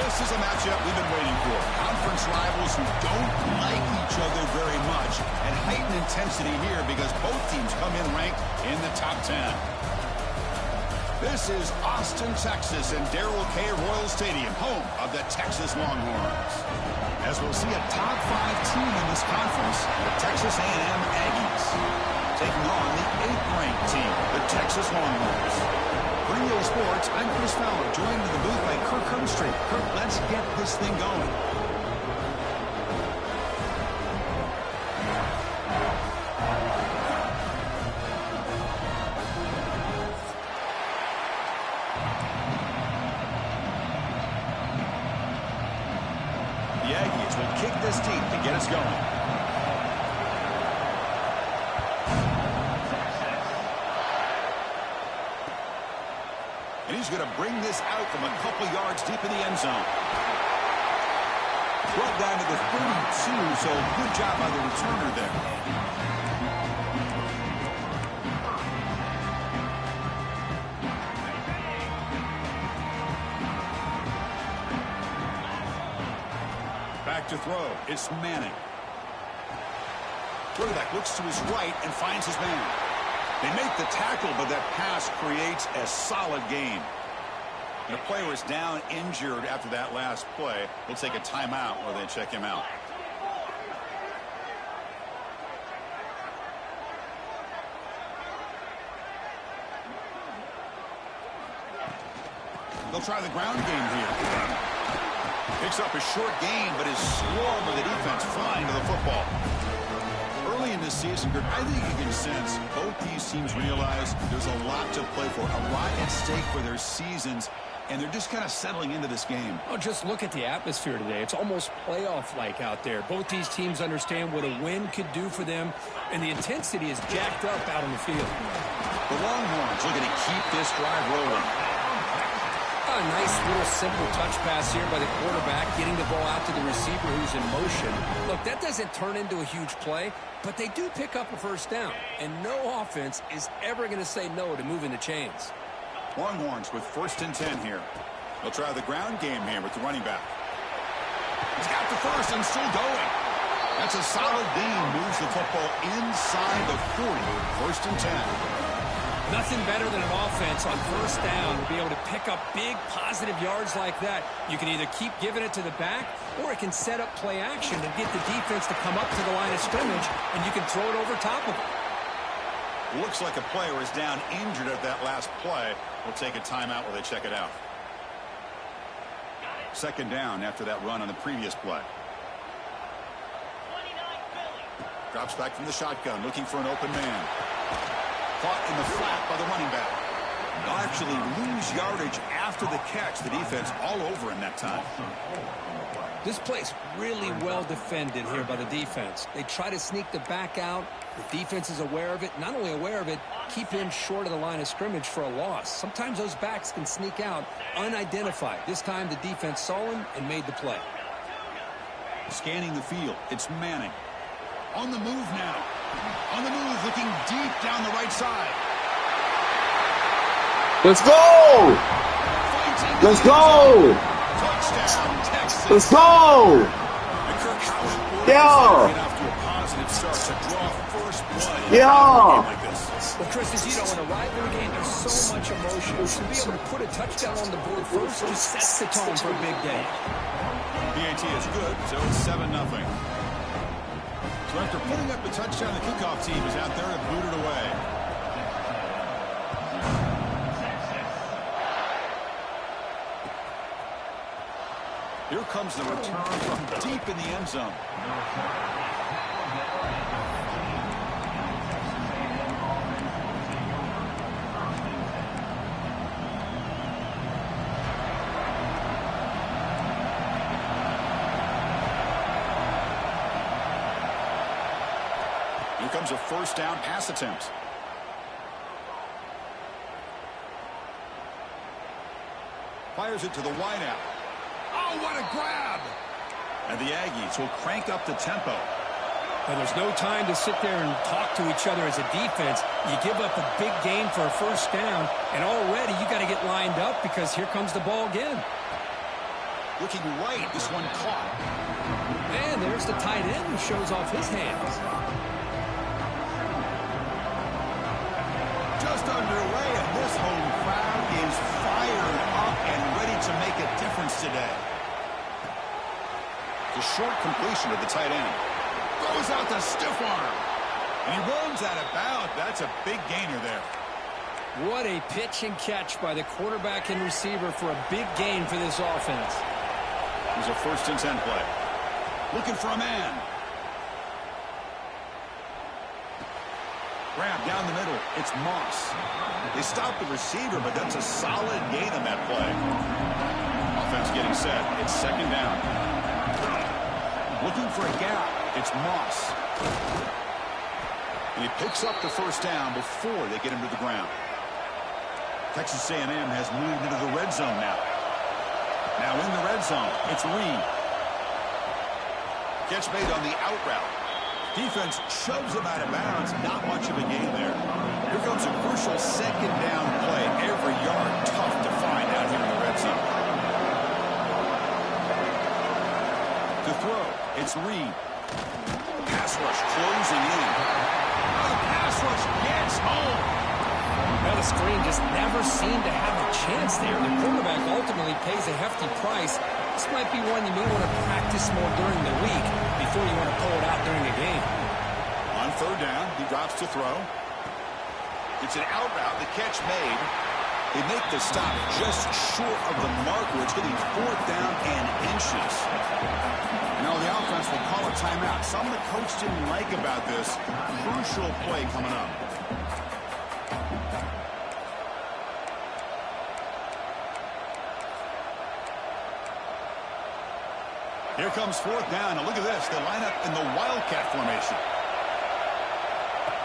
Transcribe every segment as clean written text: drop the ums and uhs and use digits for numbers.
This is a matchup we've been waiting for. Conference rivals who don't like each other very much. And heightened intensity here because both teams come in ranked in the top 10. This is Austin, Texas, and Darrell K. Royal Stadium, home of the Texas Longhorns. As we'll see a top 5 team in this conference, the Texas A&M Aggies, taking on the 8th-ranked team, the Texas Longhorns. For EA Sports, I'm Chris Fowler, joined in the booth by Kirk Herbstreit. Kirk, let's get this thing going. The Aggies will kick this deep to get us going. And he's going to bring this out from a couple yards deep in the end zone. Brought down to the 32, so good job by the returner there. Back to throw. It's Manning. Quarterback looks to his right and finds his man. They make the tackle, but that pass creates a solid gain. And the player is down injured after that last play. We'll take a timeout while they check him out. They'll try the ground game here. Picks up a short gain, but is swarmed with the defense flying to the football. Early in this season, Greg, I think you can sense both these teams realize there's a lot to play for, a lot at stake for their seasons, and they're just kind of settling into this game. Oh, just look at the atmosphere today. It's almost playoff-like out there. Both these teams understand what a win could do for them, and the intensity is jacked up out on the field. The Longhorns looking to keep this drive rolling. A nice little simple touch pass here by the quarterback, getting the ball out to the receiver who's in motion. Look, that doesn't turn into a huge play, but they do pick up a first down, and no offense is ever going to say no to moving the chains. Longhorns with 1st and 10 here. They'll try the ground game here with the running back. He's got the first and still going. That's a solid gain. Moves the football inside the 40. 1st and 10. Nothing better than an offense on first down to be able to pick up big positive yards like that. You can either keep giving it to the back, or it can set up play action and get the defense to come up to the line of scrimmage, and you can throw it over top of it. Looks like a player is down injured at that last play. We'll take a timeout while they check it out. 2nd down after that run on the previous play. Drops back from the shotgun, looking for an open man. Caught in the flat by the running back. They'll actually lose yardage after the catch. The defense all over in that time. This play's really well defended here by the defense. They try to sneak the back out. The defense is aware of it. Not only aware of it, keep him short of the line of scrimmage for a loss. Sometimes those backs can sneak out unidentified. This time the defense saw him and made the play. Scanning the field. It's Manning. On the move now. On the move, looking deep down the right side. Let's go! Let's go! Touchdown, Texas. Let's go! Yeah! Yeah! Well, Chris, as you know, in a rivalry game, there's so much emotion. To be able to put a touchdown on the board first just sets the tone for a big day. PAT is good, so it's 7-0. So after putting up the touchdown, the kickoff team is out there to boot it away. Here comes the return from deep in the end zone. Here comes a 1st down pass attempt. Fires it to the wideout. Oh, what a grab! And the Aggies will crank up the tempo. And there's no time to sit there and talk to each other as a defense. You give up a big gain for a 1st down, and already you got to get lined up because here comes the ball again. Looking right, this one caught. And there's the tight end who shows off his hands. Just underway, and this home crowd is fired up and ready to make a difference today. The short completion of the tight end. Throws out the stiff arm. And he runs out of bounds. That's a big gainer there. What a pitch and catch by the quarterback and receiver for a big gain for this offense. Here's a 1st and 10 play. Looking for a man. Grab down the middle. It's Moss. They stop the receiver, but that's a solid gain on that play. Offense getting set. It's 2nd down. Looking for a gap. It's Moss. And he picks up the 1st down before they get him to the ground. Texas A&M has moved into the red zone now. Now in the red zone, it's Reed. Catch made on the out route. Defense shoves him out of bounds. Not much of a gain there. Here comes a crucial 2nd down play. Every yard tough to find out here in the red zone. To throw, it's Reed. Pass rush closing in. The pass rush gets home. Well, the screen just never seemed to have a chance there. The quarterback ultimately pays a hefty price. This might be one you may want to practice more during the week before you want to pull it out during a game. On 3rd down, he drops to throw. It's an out route. The catch made. They make the stop just short of the marker. It's hitting 4th down and inches. Now the offense will call a timeout. Something the coach didn't like about this. Crucial play coming up. Here comes 4th down. Now look at this. They line up in the Wildcat formation.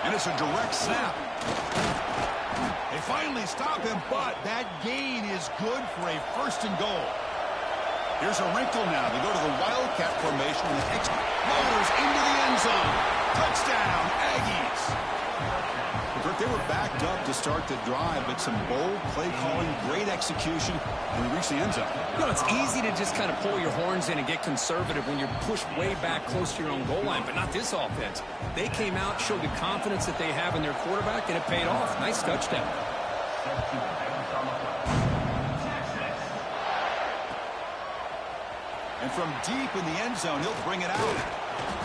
And it's a direct snap. They finally stop him, but that gain is good for a 1st and goal. Here's a wrinkle now. They go to the Wildcat formation and the exploders into the end zone. Touchdown, Aggies. They were backed up to start the drive, but some bold play calling, great execution, and we reach the end zone. You know, it's easy to just kind of pull your horns in and get conservative when you're pushed way back close to your own goal line, but not this offense. They came out, showed the confidence that they have in their quarterback, and it paid off. Nice touchdown. And from deep in the end zone, he'll bring it out.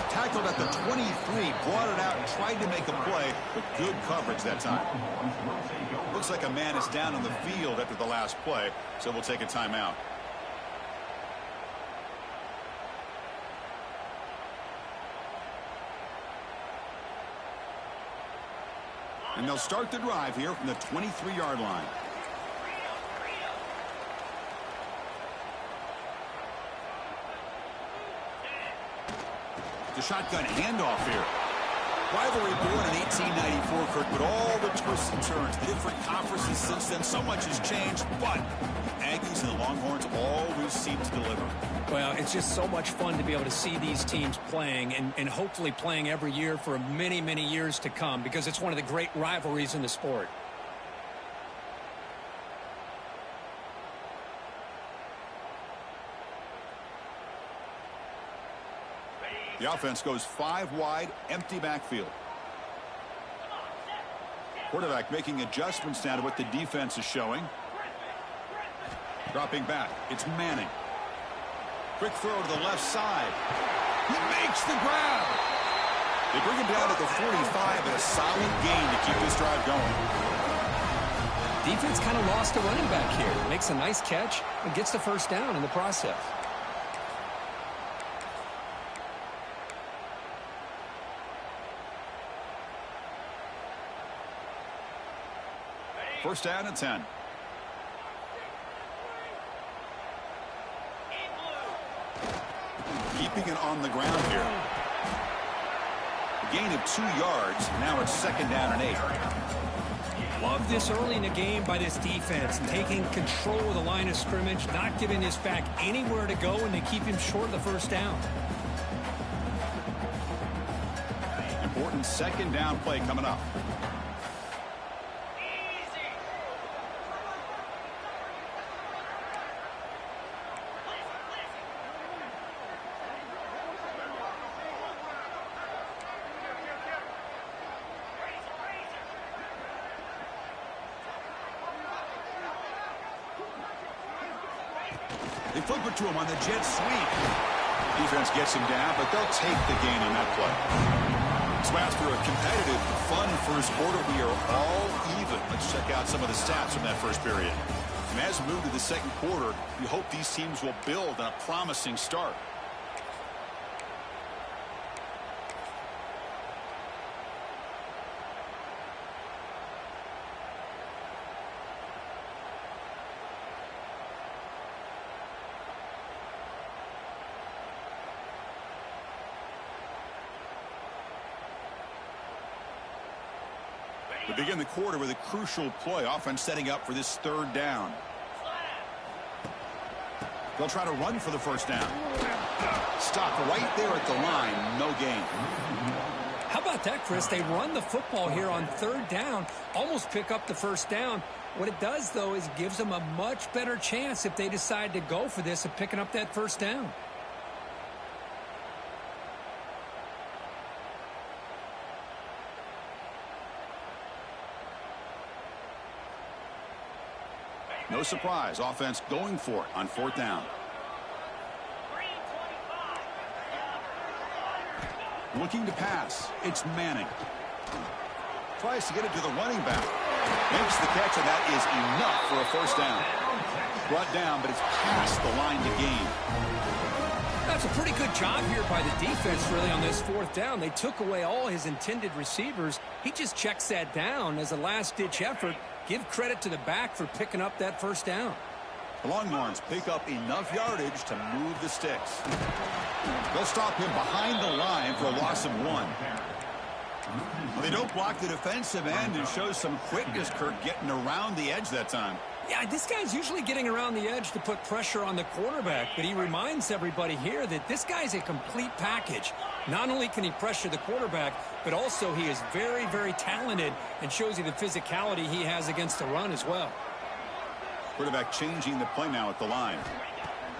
Tackled at the 23, brought it out and tried to make a play, but good coverage that time. Looks like a man is down on the field after the last play, so we'll take a timeout. And they'll start the drive here from the 23-yard line. The shotgun handoff here. Rivalry born in 1894, Kirk, but all the twists and turns, the different conferences since then, so much has changed, but Aggies and the Longhorns always seem to deliver. Well, it's just so much fun to be able to see these teams playing and hopefully playing every year for many, many years to come because it's one of the great rivalries in the sport. The offense goes 5 wide, empty backfield. Quarterback making adjustments now to what the defense is showing. Dropping back, it's Manning. Quick throw to the left side. He makes the grab. They bring him down at the 45 and a solid gain to keep this drive going. Defense kind of lost a running back here. Makes a nice catch and gets the 1st down in the process. First down and 10. Keeping it on the ground here. A gain of 2 yards. Now it's 2nd down and 8. Love this early in the game by this defense, taking control of the line of scrimmage, not giving this back anywhere to go, and they keep him short of the 1st down. Important 2nd down play coming up. They flip it to him on the jet sweep. Defense gets him down, but they'll take the gain on that play. So after a competitive, fun first quarter, we are all even. Let's check out some of the stats from that first period. And as we move to the second quarter, we hope these teams will build on a promising start. We begin the quarter with a crucial play. Offense setting up for this third down. They'll try to run for the first down. Stop right there at the line. No gain. How about that, Chris? They run the football here on third down, almost pick up the first down. What it does, though, is gives them a much better chance if they decide to go for this of picking up that first down. No surprise, offense going for it on fourth down. Looking to pass. It's Manning. Tries to get it to the running back. Makes the catch, and that is enough for a first down. Brought down, but it's past the line to gain. That's a pretty good job here by the defense, really, on this fourth down. They took away all his intended receivers. He just checks that down as a last-ditch effort. Give credit to the back for picking up that first down. The Longhorns pick up enough yardage to move the sticks. They'll stop him behind the line for a loss of 1. They don't block the defensive end and show some quickness, Kirk, getting around the edge that time. Yeah, this guy's usually getting around the edge to put pressure on the quarterback, but he reminds everybody here that this guy's a complete package. Not only can he pressure the quarterback, but also he is very, very talented and shows you the physicality he has against the run as well. Quarterback changing the play now at the line.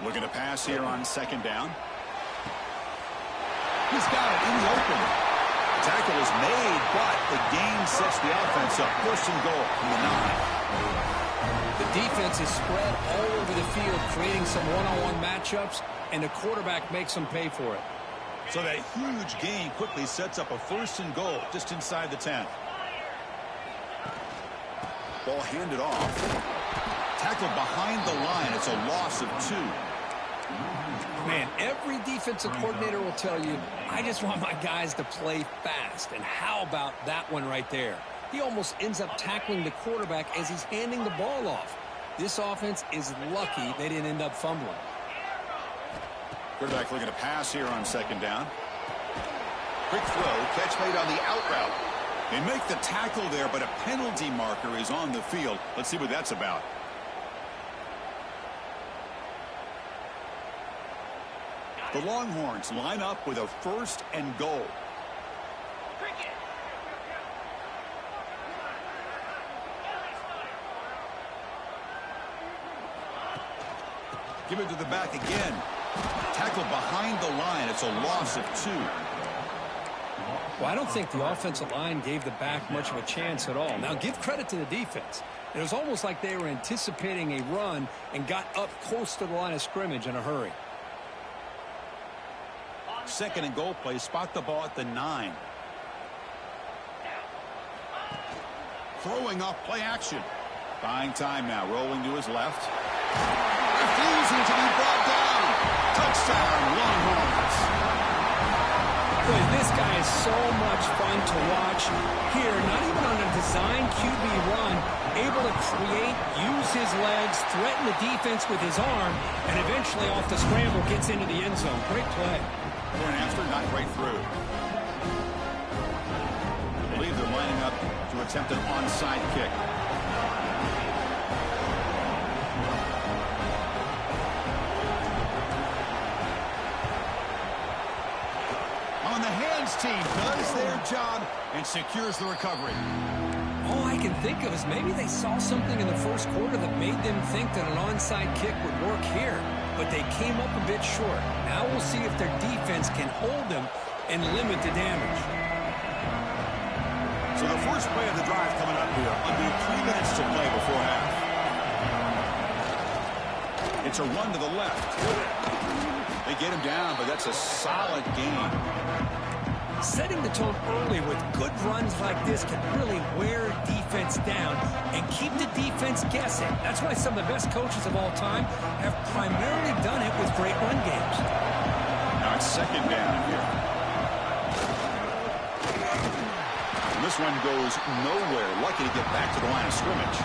Looking to pass here on second down. He's got it in the open. Tackle is made, but the gain sets the offense up. First and goal from the 9. The defense is spread all over the field, creating some one-on-one matchups, and the quarterback makes them pay for it. So that huge gain quickly sets up a first and goal just inside the 10. Ball handed off. Tackled behind the line. It's a loss of 2. Man, every defensive coordinator will tell you, I just want my guys to play fast. And how about that one right there? He almost ends up tackling the quarterback as he's handing the ball off. This offense is lucky they didn't end up fumbling. Quarterback looking to pass here on second down. Quick throw, catch made on the out route. They make the tackle there, but a penalty marker is on the field. Let's see what that's about. The Longhorns line up with a first and goal. Give it to the back again. Tackle behind the line. It's a loss of 2. Well, I don't think the offensive line gave the back much of a chance at all. Now, give credit to the defense. It was almost like they were anticipating a run and got up close to the line of scrimmage in a hurry. Second and goal play. Spot the ball at the 9. Throwing off play action. Buying time now. Rolling to his left. Refusing to be brought down. Touchdown, Longhorns. Boy, this guy is so much fun to watch. Here, not even on a design QB run, able to create, use his legs, threaten the defense with his arm, and eventually off the scramble gets into the end zone. Great play. Going after, not right through. I believe they're lining up to attempt an onside kick. On the hands team does their job and secures the recovery. All I can think of is maybe they saw something in the first quarter that made them think that an onside kick would work here, but they came up a bit short. Now we'll see if their defense can hold them and limit the damage. So the first play of the drive coming up here. Under 3 minutes to play before half. It's a run to the left. They get him down, but that's a solid gain. Setting the tone early with good runs like this can really wear defense down and keep the defense guessing. That's why some of the best coaches of all time have primarily done it with great run games. Now it's second down here. And this one goes nowhere. Lucky to get back to the line of scrimmage.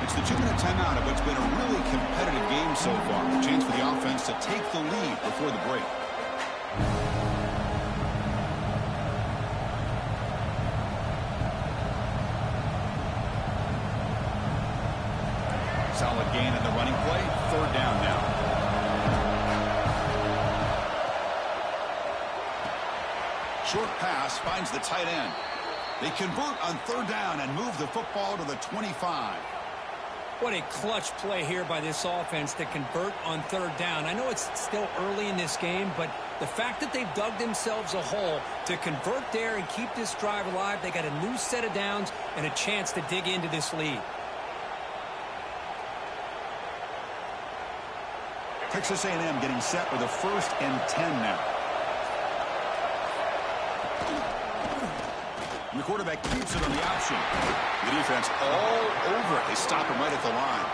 It's the 2-minute timeout of what's been a really competitive game so far. A chance for the offense to take the lead before the break. Solid gain in the running play. Third down now. Short pass finds the tight end. They convert on third down and move the football to the 25. What a clutch play here by this offense to convert on third down. I know it's still early in this game, but the fact that they've dug themselves a hole to convert there and keep this drive alive, they got a new set of downs and a chance to dig into this lead. Texas A&M getting set with a 1st and 10 now. And the quarterback keeps it on the option. The defense all over it. They stop him right at the line.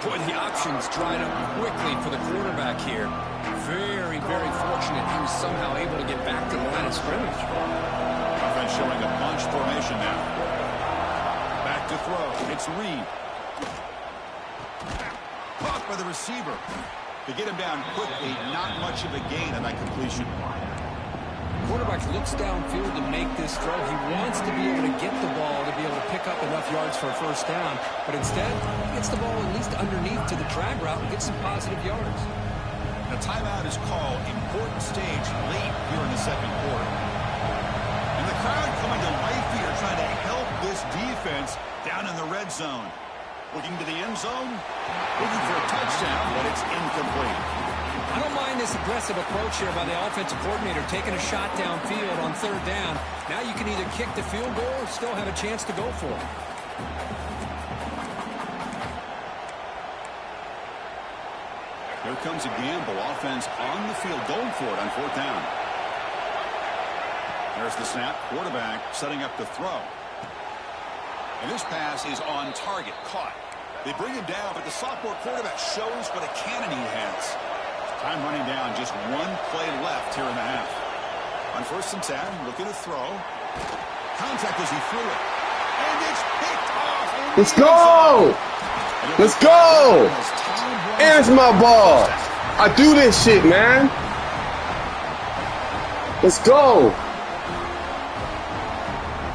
Boy, the options dried up quickly for the quarterback here. Very, very fortunate he was somehow able to get back to the line of scrimmage. Offense showing a bunch formation now. Back to throw. It's Reed. Caught by the receiver. To get him down quickly, not much of a gain on that completion. Quarterback looks downfield to make this throw. He wants to be able to get the ball to be able to pick up enough yards for a first down, but instead he gets the ball at least underneath to the drag route and gets some positive yards. The timeout is called. Important stage late here in the second quarter. And the crowd coming to life here trying to help this defense down in the red zone. Looking to the end zone, looking for a touchdown, but it's incomplete. I don't mind this aggressive approach here by the offensive coordinator, taking a shot downfield on third down. Now you can either kick the field goal or still have a chance to go for it. Here comes a gamble. Offense on the field, going for it on fourth down. There's the snap. Quarterback setting up the throw. And this pass is on target, caught. They bring him down, but the sophomore quarterback shows what a cannon he has. Time running down, just one play left here in the half. On 1st and 10, looking to throw. Contact as he threw it. And it's picked off. Let's go! Let's go! And it's my ball. I do this shit, man. Let's go.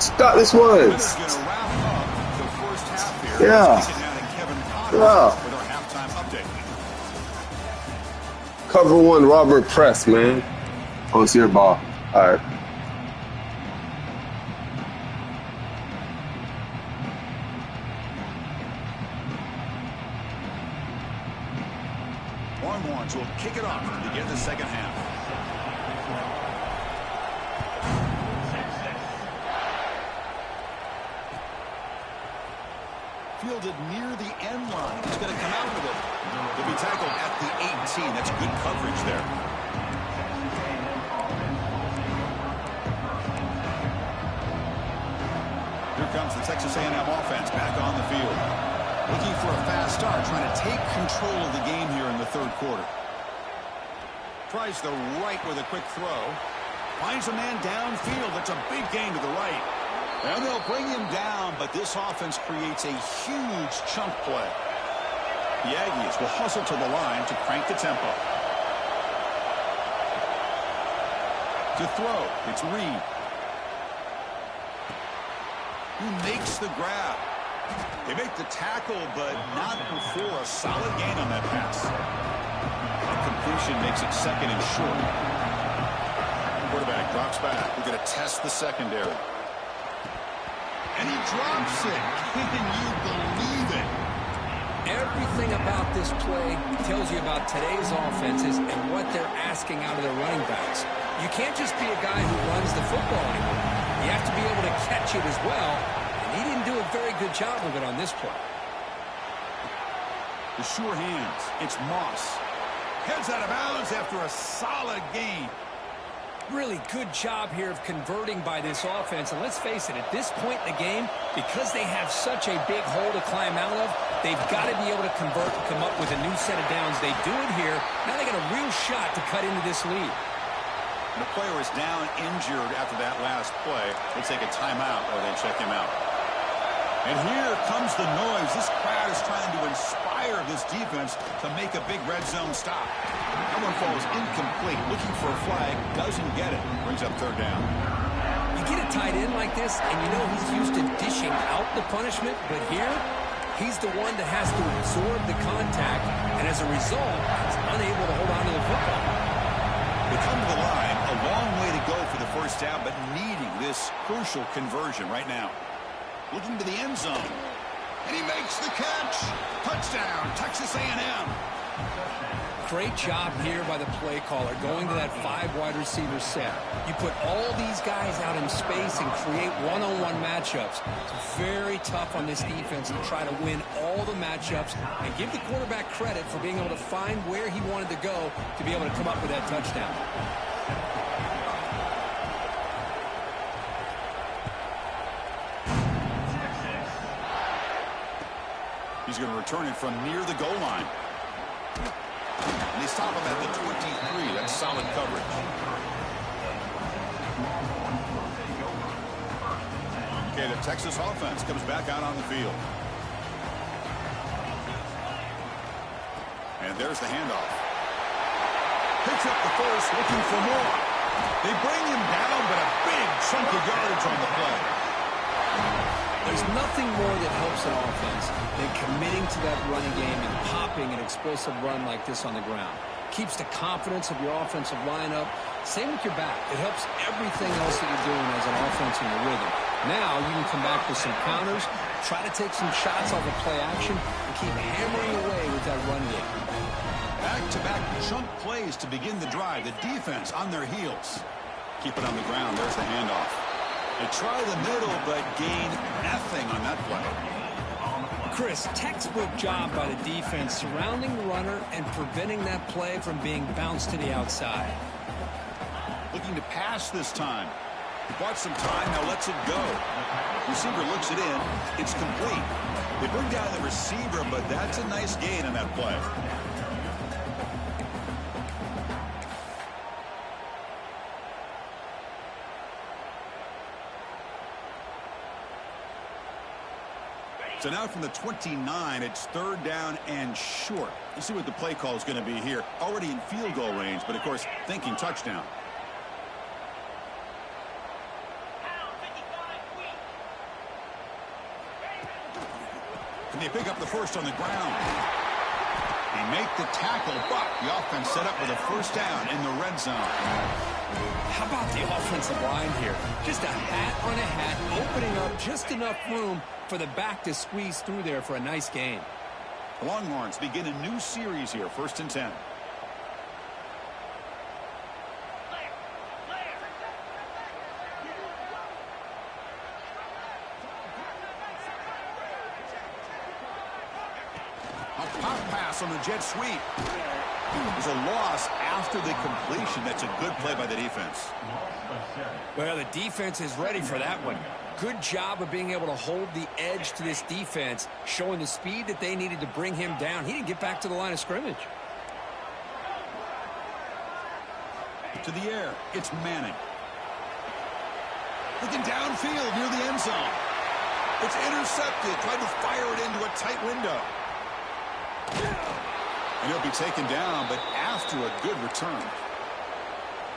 Stop this one. Yeah. Yeah. Cover one, Robert Press, man. Oh, it's your ball. All right. Longhorns will kick it off to begin the second half. Fielded near the end line. He's going to come out with it. He'll be tackled at the 18. That's good coverage there. Here comes the Texas A&M offense back on the field. Looking for a fast start, trying to take control of the game here in the third quarter. Tries the right with a quick throw. Finds a man downfield. That's a big gain to the right. And they'll bring him down, but this offense creates a huge chunk play. The Aggies will hustle to the line to crank the tempo. To throw, it's Reed. Who makes the grab. They make the tackle, but not before a solid gain on that pass. A completion makes it second and short. Quarterback drops back. We're going to test the secondary. And he drops it. Can you believe it? Everything about this play tells you about today's offenses and what they're asking out of their running backs. You can't just be a guy who runs the football anymore. You have to be able to catch it as well, and he didn't do a very good job of it on this play. The sure hands. It's Moss. Heads out of bounds after a solid gain. Really good job here of converting by this offense. And let's face it, at this point in the game, because they have such a big hole to climb out of, they've got to be able to convert and come up with a new set of downs. They do it here. Now they got a real shot to cut into this lead. The player is down injured after that last play. They take a timeout or they check him out. And here comes the noise. This crowd is trying to inspire this defense to make a big red zone stop. That one falls incomplete. Looking for a flag. Doesn't get it. Brings up third down. You get a tight end like this, and you know he's used to dishing out the punishment. But here, he's the one that has to absorb the contact. And as a result, he's unable to hold on to the football. They come to the line. A long way to go for the first down, but needing this crucial conversion right now. Looking to the end zone. And he makes the catch. Touchdown, Texas A&M. Great job here by the play caller, going to that 5 wide receiver set. You put all these guys out in space and create one-on-one matchups. It's very tough on this defense to try to win all the matchups and give the quarterback credit for being able to find where he wanted to go to be able to come up with that touchdown. He's going to return it from near the goal line. And they stop him at the 23. That's solid coverage. Okay, the Texas offense comes back out on the field. And there's the handoff. Picks up the first, looking for more. They bring him down, but a big chunk of yardage on the play. There's nothing more that helps an offense than committing to that running game and popping an explosive run like this on the ground. Keeps the confidence of your offensive lineup. Same with your back. It helps everything else that you're doing as an offense in the rhythm. Now you can come back with some counters, try to take some shots off of play action, and keep hammering away with that run game. Back-to-back chunk plays to begin the drive. The defense on their heels. Keep it on the ground. There's the handoff. They try the middle, but gain nothing on that play. Chris, textbook job by the defense surrounding the runner and preventing that play from being bounced to the outside. Looking to pass this time. He bought some time, now lets it go. Receiver looks it in. It's complete. They bring down the receiver, but that's a nice gain on that play. So now from the 29, it's third down and short. Let's see what the play call is going to be here. Already in field goal range, but of course, thinking touchdown. And they pick up the first on the ground. They make the tackle, but the offense set up with a first down in the red zone. How about the offensive line here? Just a hat on a hat, opening up just enough room for the back to squeeze through there for a nice gain. The Longhorns begin a new series here, 1st and 10. A pop pass on the jet sweep. There's a loss after the completion. That's a good play by the defense. Well, the defense is ready for that one. Good job of being able to hold the edge to this defense, showing the speed that they needed to bring him down. He didn't get back to the line of scrimmage. To the air, it's Manning. Looking downfield near the end zone. It's intercepted. Tried to fire it into a tight window. And he'll be taken down, but after a good return.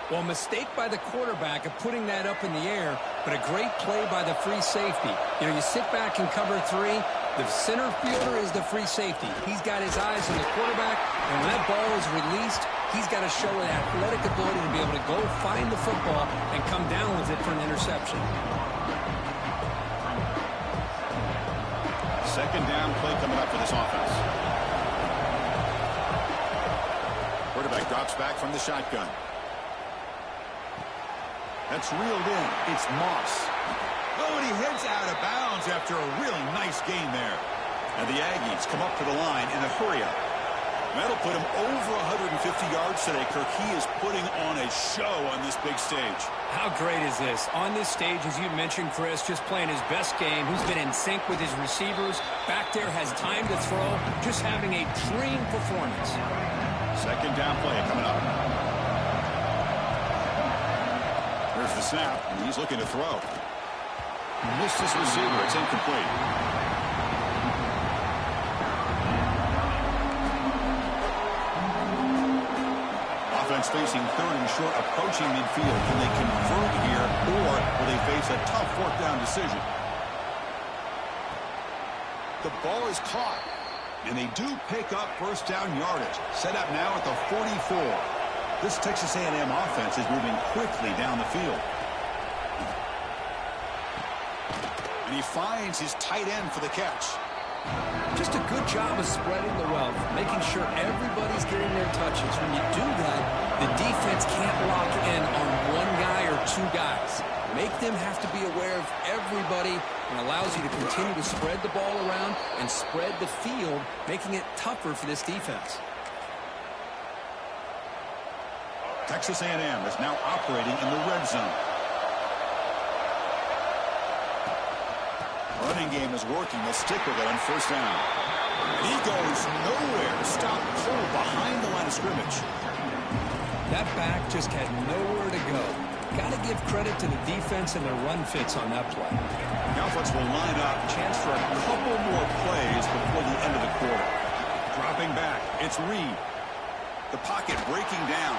Well, mistake by the quarterback of putting that up in the air, but a great play by the free safety. You know, you sit back and cover 3. The center fielder is the free safety. He's got his eyes on the quarterback, and when that ball is released, he's got to show an athletic ability to be able to go find the football and come down with it for an interception. Second down play coming up for this offense. Quarterback drops back from the shotgun. That's reeled in. It's Moss. Oh, and he heads out of bounds after a really nice gain there. And the Aggies come up to the line in a hurry-up. That'll put him over 150 yards today, Kirk. He is putting on a show on this big stage. How great is this? On this stage, as you mentioned, Chris, just playing his best game. He's been in sync with his receivers. Back there, has time to throw. Just having a dream performance. Second down play coming up. There's the snap, and he's looking to throw. Missed his receiver. It's incomplete. Offense facing third and short, approaching midfield. Can they convert here, or will they face a tough fourth down decision? The ball is caught, and they do pick up first down yardage. Set up now at the 44. This Texas A&M offense is moving quickly down the field. And he finds his tight end for the catch. Just a good job of spreading the wealth, making sure everybody's getting their touches. When you do that, the defense can't lock in on one guy or two guys. Make them have to be aware of everybody, and allows you to continue to spread the ball around and spread the field, making it tougher for this defense. Texas A&M is now operating in the red zone. Running game is working. They'll stick with it on first down. And he goes nowhere. Stop cold behind the line of scrimmage. That back just had nowhere to go. Got to give credit to the defense and their run fits on that play. Cowflex will line up. Chance for a couple more plays before the end of the quarter. Dropping back. It's Reed. The pocket breaking down.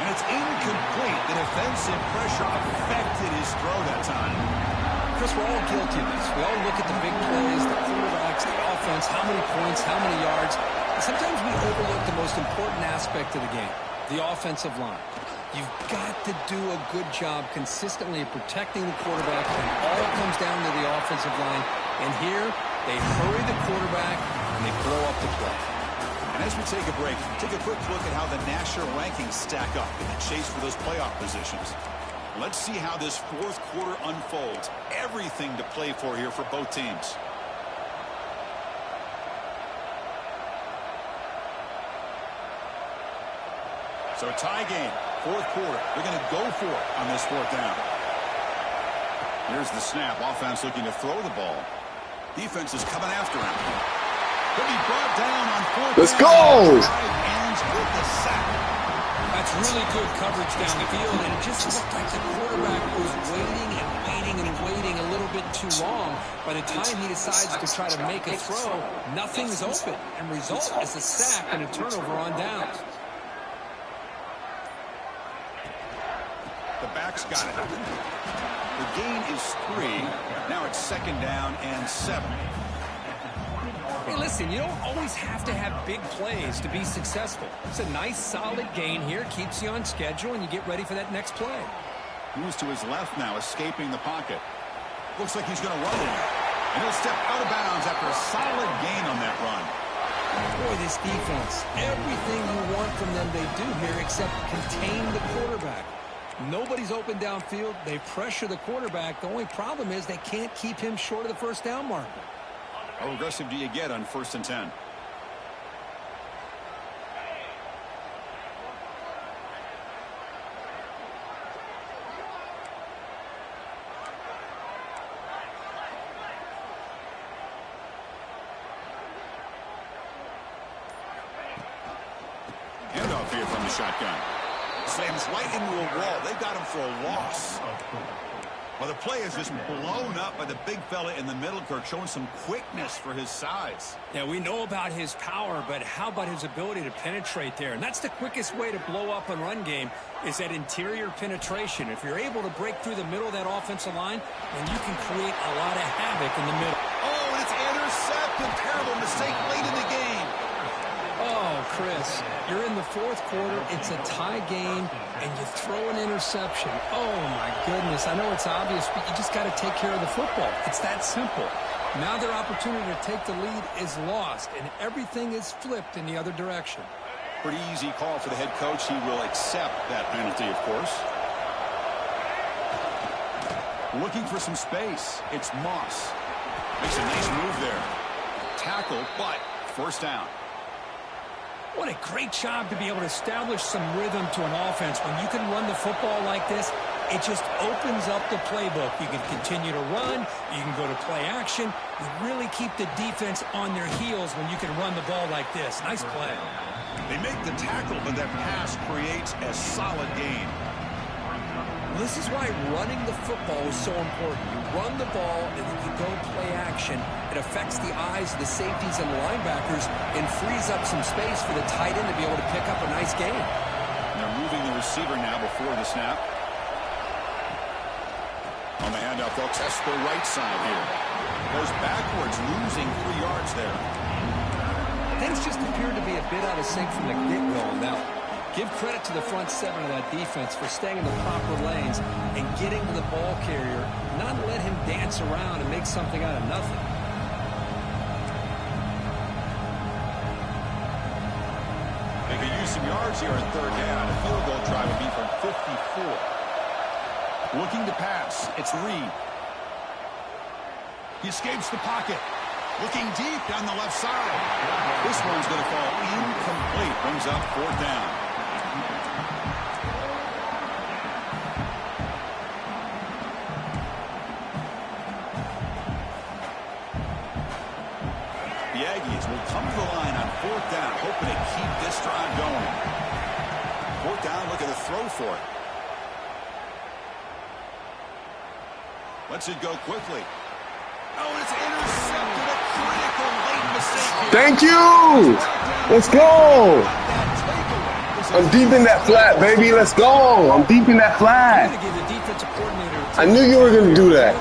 And it's incomplete. The defensive pressure affected his throw that time. Chris, we're all guilty of this. We all look at the big plays, the quarterbacks, the offense, how many points, how many yards. And sometimes we overlook the most important aspect of the game, the offensive line. You've got to do a good job consistently of protecting the quarterback, and all comes down to the offensive line. And here, they hurry the quarterback, and they blow up the play. And as we take a break, take a quick look at how the national rankings stack up in the chase for those playoff positions. Let's see how this fourth quarter unfolds. Everything to play for here for both teams. So a tie game, fourth quarter. They're going to go for it on this fourth down. Here's the snap. Offense looking to throw the ball. Defense is coming after him. He'll be brought down on fourth down. Let's go! Drive ends with the sack. That's really good coverage down the field, and it just looked like the quarterback was waiting and waiting and waiting a little bit too long. By the time he decides to try to make a throw, nothing's open, and result is a sack and a turnover on downs. The back's got it. The gain is 3. Now it's second down and 7. Hey, listen, you don't always have to have big plays to be successful. It's a nice, solid gain here. Keeps you on schedule, and you get ready for that next play. Moves to his left now, escaping the pocket. Looks like he's going to run it. And he'll step out of bounds after a solid gain on that run. Boy, this defense, everything you want from them they do here except contain the quarterback. Nobody's open downfield. They pressure the quarterback. The only problem is they can't keep him short of the first down marker. How aggressive do you get on 1st and 10? Handoff here from the shotgun. Slams right into a wall. They got him for a loss. Well, the play is just blown up by the big fella in the middle, Kirk, showing some quickness for his size. Yeah, we know about his power, but how about his ability to penetrate there? And that's the quickest way to blow up a run game, is that interior penetration. If you're able to break through the middle of that offensive line, then you can create a lot of havoc in the middle. Oh, and it's intercepted. Terrible mistake late in the game. Oh, Chris, you're in the fourth quarter. It's a tie game, and you throw an interception. Oh, my goodness. I know it's obvious, but you just got to take care of the football. It's that simple. Now their opportunity to take the lead is lost, and everything is flipped in the other direction. Pretty easy call for the head coach. He will accept that penalty, of course. Looking for some space. It's Moss. Makes a nice move there. tackle, but first down. What a great job to be able to establish some rhythm to an offense. When you can run the football like this, it just opens up the playbook. You can continue to run. You can go to play action. You really keep the defense on their heels when you can run the ball like this. Nice play. They make the tackle, but that pass creates a solid gain. This is why running the football is so important. You run the ball, and then you go play action. It affects the eyes of the safeties and the linebackers and frees up some space for the tight end to be able to pick up a nice gain. They're moving the receiver now before the snap. On the handoff, they'll test the right side here. Goes backwards, losing 3 yards there. Things just appeared to be a bit out of sync from the get-go on that one. Give credit to the front 7 of that defense for staying in the proper lanes and getting to the ball carrier, not let him dance around and make something out of nothing. They could use some yards here on third down. A field goal try would be from 54. Looking to pass. It's Reed. He escapes the pocket. Looking deep down the left side. This one's going to fall incomplete. Brings up fourth down. The Aggies will come to the line on fourth down, hoping to keep this drive going. Fourth down, look at the throw for it. Lets it go quickly. Oh, it's intercepted. A critical late mistake here. Thank you. Let's go. I'm deep in that flat, baby. Let's go. I'm deep in that flat. I knew you were going to do that.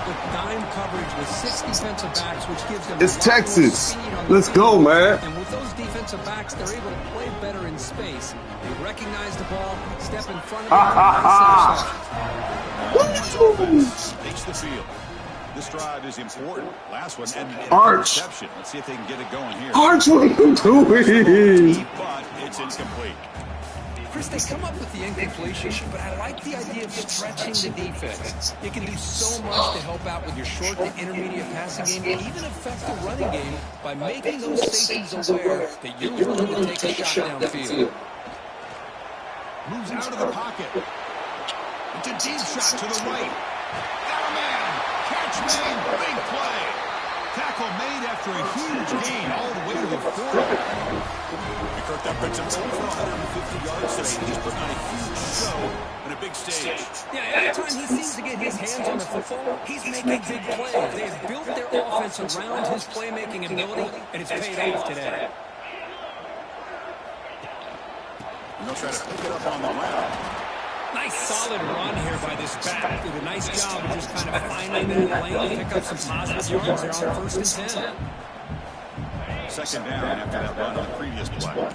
It's Texas. Let's go, man. And with those defensive backs, they're able to play better in space. They recognize the ball, step in front of it. Takes the field. This drive is important. Last one and Arch. interception. Let's see if they can get it going here. Arch, what are you doing? But it's incomplete. Chris, they come up with the incompletion, but I like the idea of stretching the defense. It can do so much to help out with your short to intermediate passing game and even affect the running game by making those safeties aware that you're willing to take a shot downfield. Moves out of the pocket. It's a deep shot to the right. Got a man. Catch made. Big play. Tackle made after a huge gain all the way to the 40. Kirk, that brings him over 150 yards today. He's putting on a huge show on a big stage. Yeah, every time he seems to get his hands on the football, he's making big plays. They have built their offense around his playmaking ability, and it's paid off today. And they'll try to pick it up on the ground. Nice solid run here by this back. Did a nice job of just kind of finding that lane, pick up some positive yards there on first and 10. Second down after that run on the previous play.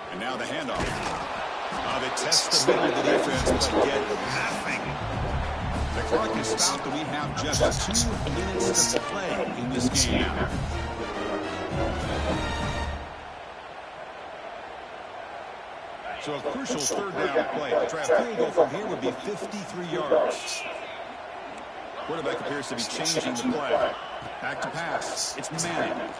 And now the handoff. They test the middle of the defense, but get nothing. The clock is stopped, and we have just 2 minutes to play in this game now. So a crucial third down play. To try a field goal from here would be 53 yards. Quarterback appears to be changing the play. Back to pass. It's Manning.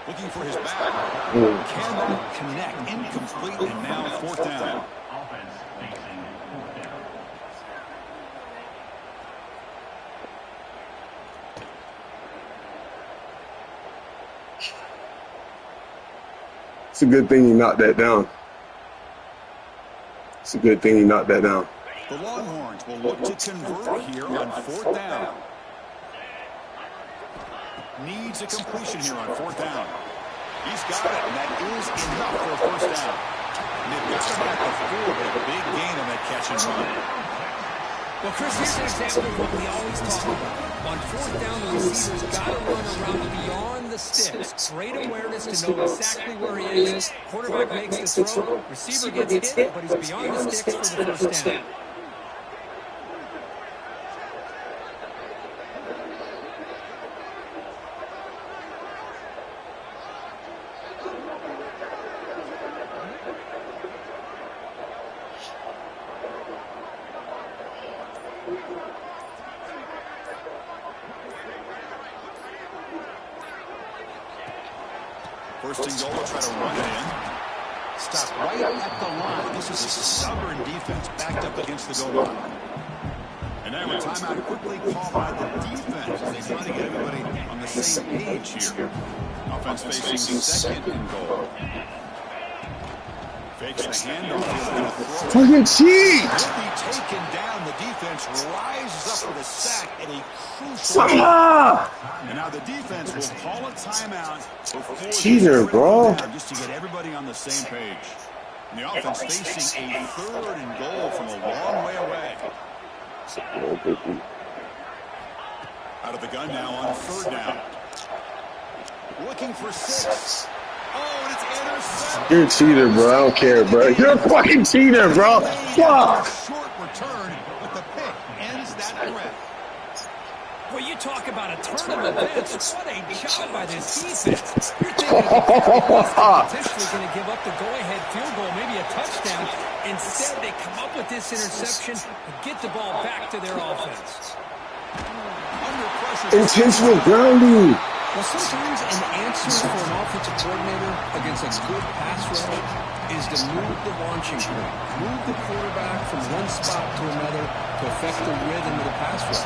Looking for his back. Cannot connect. Incomplete. And now fourth down. It's a good thing you knocked that down. It's a good thing you knocked that down. The Longhorns will look to convert here on fourth down. Needs a completion here on fourth down. He's got it, and that is enough for a first down. And they've got him at the 4, but a big gain on that catch and run. Well, Chris, here's an example of what we always talk about. On fourth down, the receiver's got to run around beyond the sticks. Great awareness to know exactly where he is. Quarterback makes the throw. Receiver gets hit, but he's beyond the sticks for the first down. First and goal, we'll try to run it in. Stop right at the line. This is a stubborn defense backed up against the goal line. And now a timeout quickly called by the defense as they try to get everybody on the same page here. Offense facing second and goal. Fakes the handoff. Fucking cheat! Will be taken down. The defense rises up with a sack at a crucial moment. And now the defense will call a timeout before cheater, bro. Just to get everybody on the same page. And the offense facing a third and goal from a long way away. Out of the gun now on third down. Looking for 6. Oh, and it's intercepted. You're a cheater, bro. I don't care, bro. You're a fucking cheater, bro. Fuck. Short return, but the pick ends that threat. Well, you talk about a turn of events. What a job by this defense. You're thinking potentially going to give up the go-ahead field goal, maybe a touchdown. Instead, they come up with this interception and get the ball back to their offense. Under pressure. Intentional grounding. Well, sometimes an answer for an offensive coordinator against a good pass rush is to move the launching point, move the quarterback from one spot to another to affect the rhythm of the pass rush.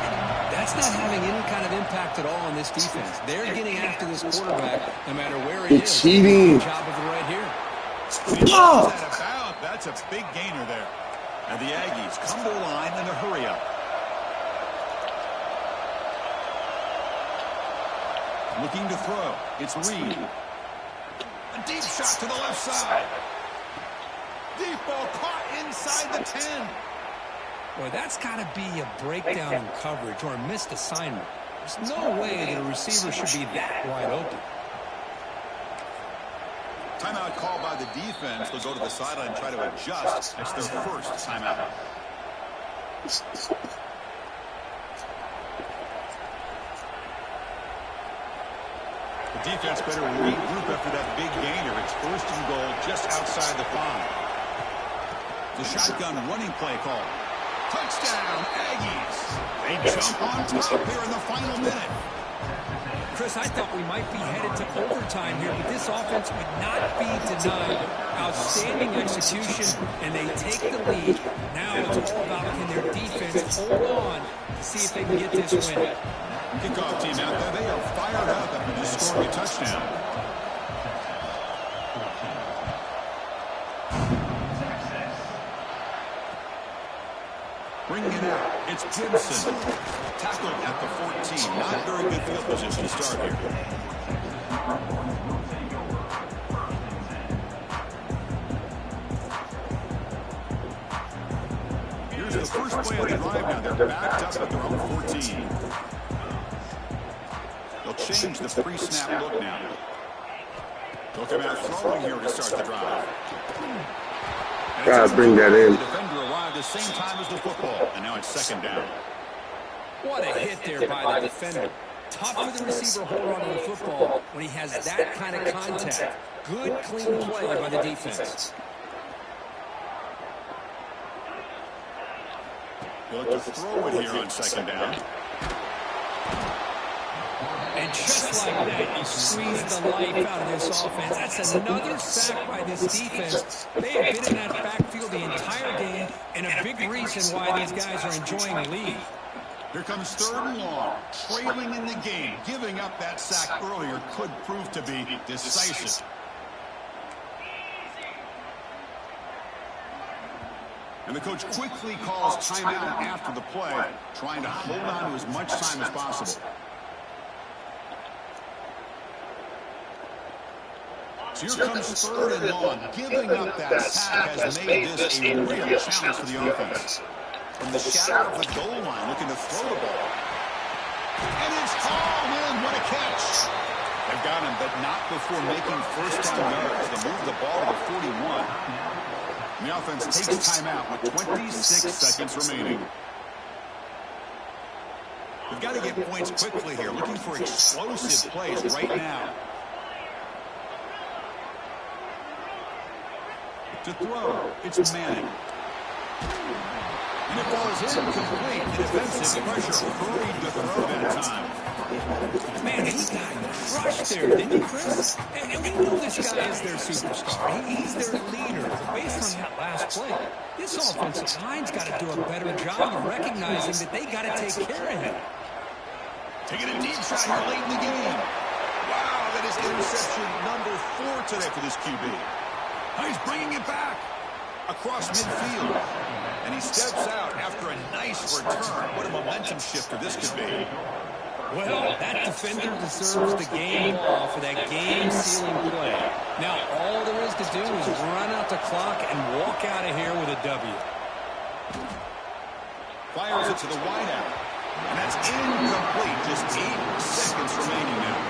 That's not having any kind of impact at all on this defense. They're getting after this quarterback no matter where he is. Cheating. Good job of it right here. Oh. That's a big gainer there. And the Aggies come to the line in a hurry up. Looking to throw. It's Reed. A deep shot to the left side. Deep ball caught inside the 10. Boy, that's got to be a breakdown in coverage or a missed assignment. There's no way that a receiver should be that wide open. Timeout called by the defense. They'll go to the sideline and try to adjust. It's their first timeout. The defense better regroup after that big gainer. It's first and goal just outside the 5. The shotgun running play call. Touchdown, Aggies. They jump on top here in the final minute. Chris, I thought we might be headed to overtime here, but this offense would not be denied. Outstanding execution, and they take the lead. Now it's all about can their defense hold on to see if they can get this win. Kickoff team out there. They are fired up after just scoring a touchdown. Bringing it out. It's Gibson. Tackled at the 14. Not very good field position to start here. Here's the first play of the drive now. They're backed up at their own 14. They'll change the pre-snap look now. They'll come out throwing here to start the drive. Gotta bring that in. The defender arrived the same time as the football, and now it's second down. What a hit there by the defender. Tough for the receiver hold on to the football when he has that kind of contact. Good, clean play by the defense. They'll look to throw it here on second down. And just like that, you squeeze the life out of this offense. That's another sack by this defense. They have been in that backfield the entire game, and a big reason why these guys are enjoying the lead. Here comes third and long, trailing in the game. Giving up that sack earlier could prove to be decisive. And the coach quickly calls timeout after the play, trying to hold on to as much time as possible. So here comes third and long. Giving up that sack has made this a real challenge for the offense. From the shadow of the goal line, looking to throw the ball. And it's hauled in. What a catch. They've got him, but not before making first down yards to move the ball to the 41. And the offense takes timeout with 26 seconds remaining. We've got to get points quickly here. Looking for explosive plays right now. To throw, it's Manning. And it falls incomplete. The defensive pressure hurried to throw that time. Man, he got crushed there, didn't he, Chris? And we know this guy is their superstar. He's their leader. But based on that last play, this offensive line's got to do a better job of recognizing that they got to take care of him. Taking a deep shot here late in the game. Wow, that is interception number 4 today for this QB. He's bringing it back across midfield. And he steps out after a nice return. What a momentum shifter this could be. Well, that defender deserves the game ball for that game-sealing play. Now, all there is to do is run out the clock and walk out of here with a W. Fires it to the wideout. And that's incomplete. Just 8 seconds remaining now.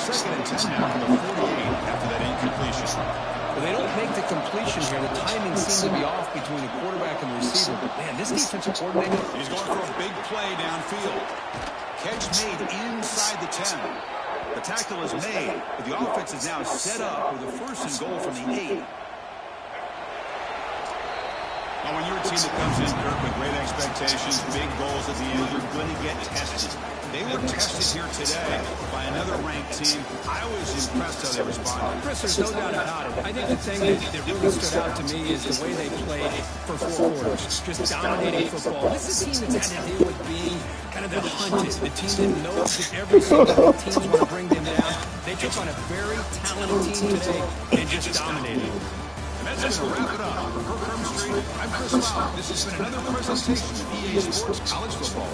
2nd and 10 now from the 48 after that incompletion. Well, they don't make the completion here. The timing seems to be off between the quarterback and the receiver. But, man, this defensive coordinator... He's going for a big play downfield. Catch made inside the 10. The tackle is made, but the offense is now set up with a 1st and goal from the 8. Now, when you're a team that comes in, Kirk, with great expectations, big goals at the end, you're going to get tested. They were tested here today by another ranked team. I was impressed how they responded. Chris, there's no doubt about it. I think the thing that really stood out to me is the way they played for 4 quarters, just dominating football. This is a team that's had to deal with being kind of the hunted, the team that knows that every single team is going to bring them down. They took on a very talented team today and just dominated. And that's going to wrap it up. For Kirk Herbstreit, I'm Chris Lau. This has been another presentation of EA Sports College Football.